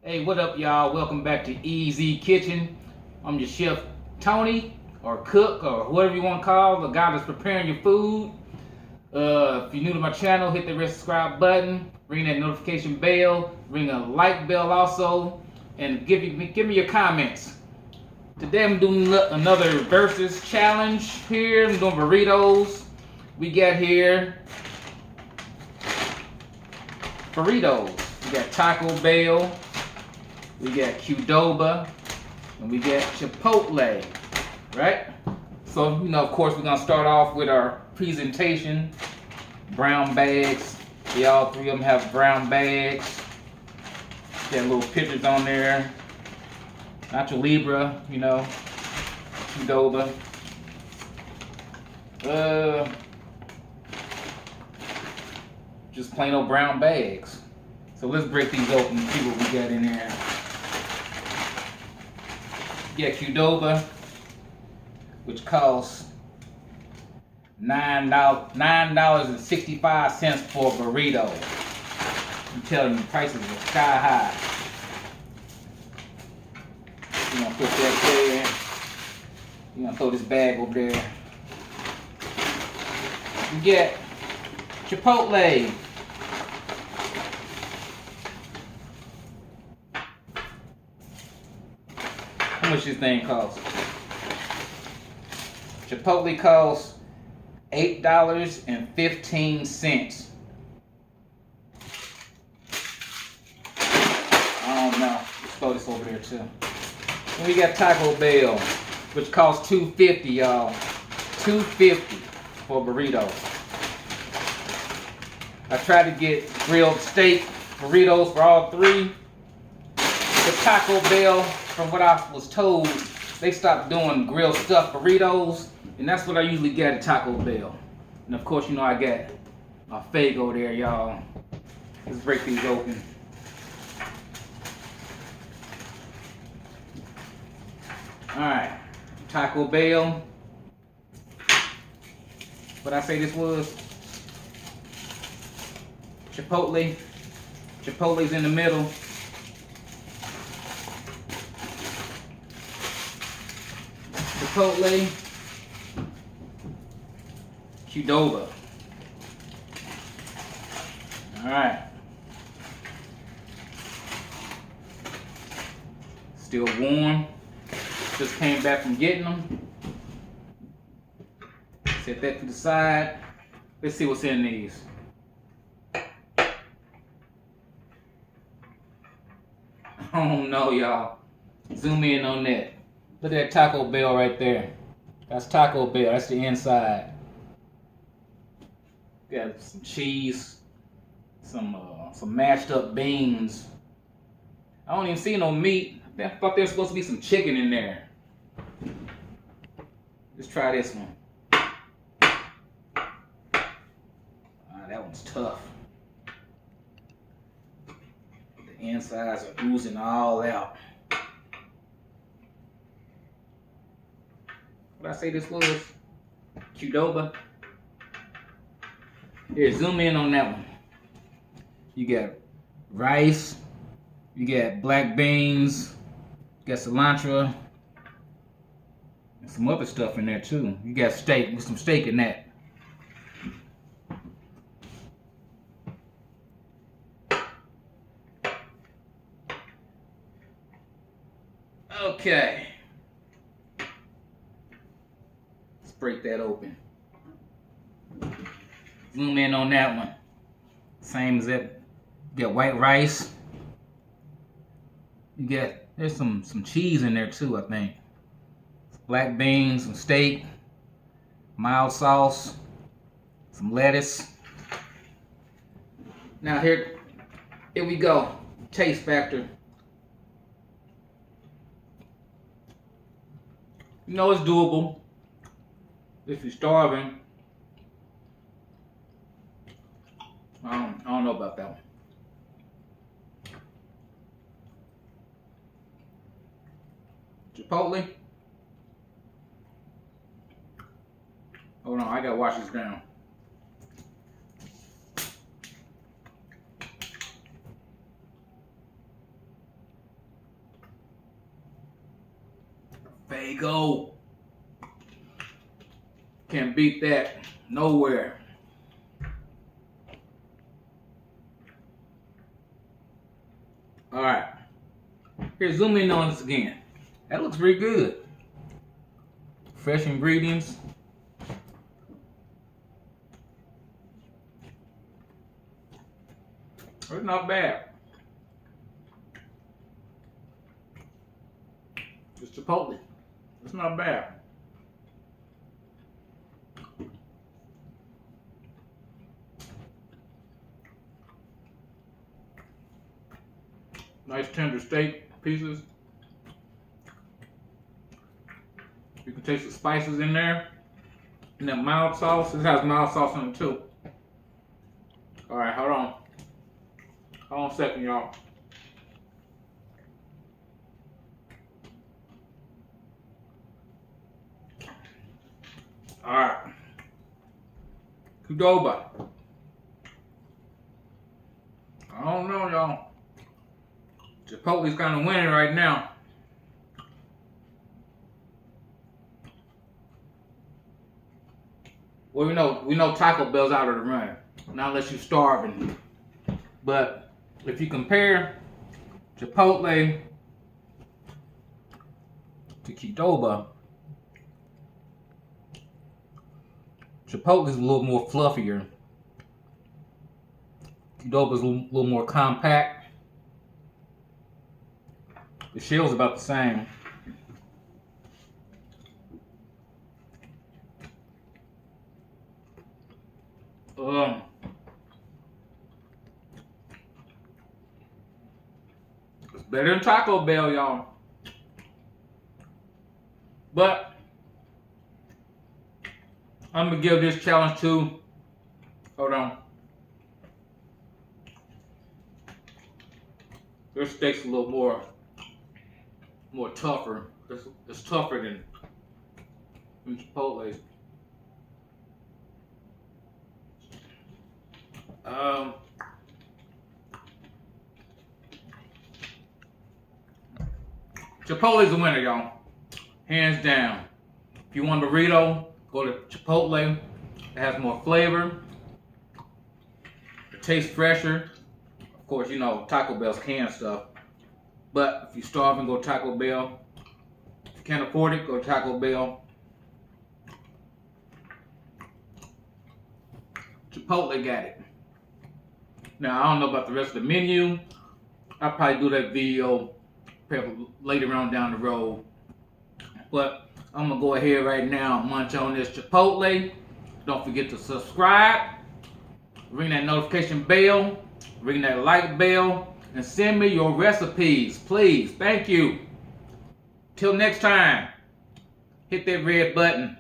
Hey, what up, y'all? Welcome back to Easy Kitchen. I'm your chef, Tony, or cook, or whatever you want to call the guy that's preparing your food. If you're new to my channel, hit the red subscribe button, ring that notification bell, ring a like bell also, and give me your comments. Today I'm doing another versus challenge here. I'm doing burritos. We got here burritos. We got Taco Bell. We got Qdoba, and we got Chipotle, right? So, of course, we're gonna start off with our presentation. Brown bags. All three of them have brown bags. Got little pictures on there. Nacho Libre, Qdoba. Just plain old brown bags. So let's break these open and see what we got in there. Yeah, Qdoba, which costs $9.65 for a burrito. I'm telling you, the prices are sky high. You're gonna put that there. You're gonna throw this bag over there. You get Chipotle. How much this thing costs? Chipotle costs $8.15. I don't know. Let's throw this over there too. Then we got Taco Bell, which costs $2.50, y'all. $2.50 for a burrito. I tried to get grilled steak burritos for all three. The Taco Bell, from what I was told, they stopped doing grilled stuffed burritos, and that's what I usually get at Taco Bell. And of course, I got my Fago there, y'all. Let's break these open. Alright, Taco Bell. What I say this was? Chipotle. Chipotle's in the middle. Chipotle, Qdoba. All right. Still warm. Just came back from getting them. Set that to the side. Let's see what's in these. Oh no, y'all. Zoom in on that. Look at that Taco Bell right there. That's Taco Bell. That's the inside. Got some cheese, some mashed up beans. I don't even see no meat. I thought there was supposed to be some chicken in there. Let's try this one. That one's tough. The insides are oozing all out. What I say this was? Qdoba. Here, zoom in on that one. You got rice, you got black beans, you got cilantro, and some other stuff in there too. You got steak, with some steak in that. Okay. Break that open. Zoom in on that one. Same as that. You got white rice. There's some cheese in there too, I think. Black beans, some steak, mild sauce, some lettuce. Now here we go. Taste factor. It's doable. If you're starving, I don't know about that one. Chipotle. Hold on, I gotta wash this down. Fago. Can't beat that nowhere. Alright. Here, zoom in on this again. That looks pretty good. Fresh ingredients. It's not bad. It's Chipotle. It's not bad. Nice tender steak pieces. You can taste the spices in there. And that mild sauce. This has mild sauce in it too. Alright, hold on. Hold on a second, y'all. Alright. Qdoba. I don't know, y'all. Chipotle's kind of winning right now. Well, we know Taco Bell's out of the run. Not unless you're starving. But if you compare Chipotle to Qdoba, Chipotle's a little more fluffier. Qdoba's a little more compact. The shell's about the same. It's better than Taco Bell, y'all. But I'm gonna give this challenge to. Hold on. This steak's a little more tougher. It's tougher than Chipotle's. Chipotle's the winner, y'all. Hands down. If you want a burrito, go to Chipotle. It has more flavor. It tastes fresher. Of course, you know Taco Bell's canned stuff. But if you're starving, go to Taco Bell. If you can't afford it, go to Taco Bell. Chipotle got it. Now, I don't know about the rest of the menu. I'll probably do that video later on down the road. But I'm going to go ahead right now and munch on this Chipotle. Don't forget to subscribe. Ring that notification bell. Ring that like bell. And send me your recipes, please. Thank you. Till next time, hit that red button.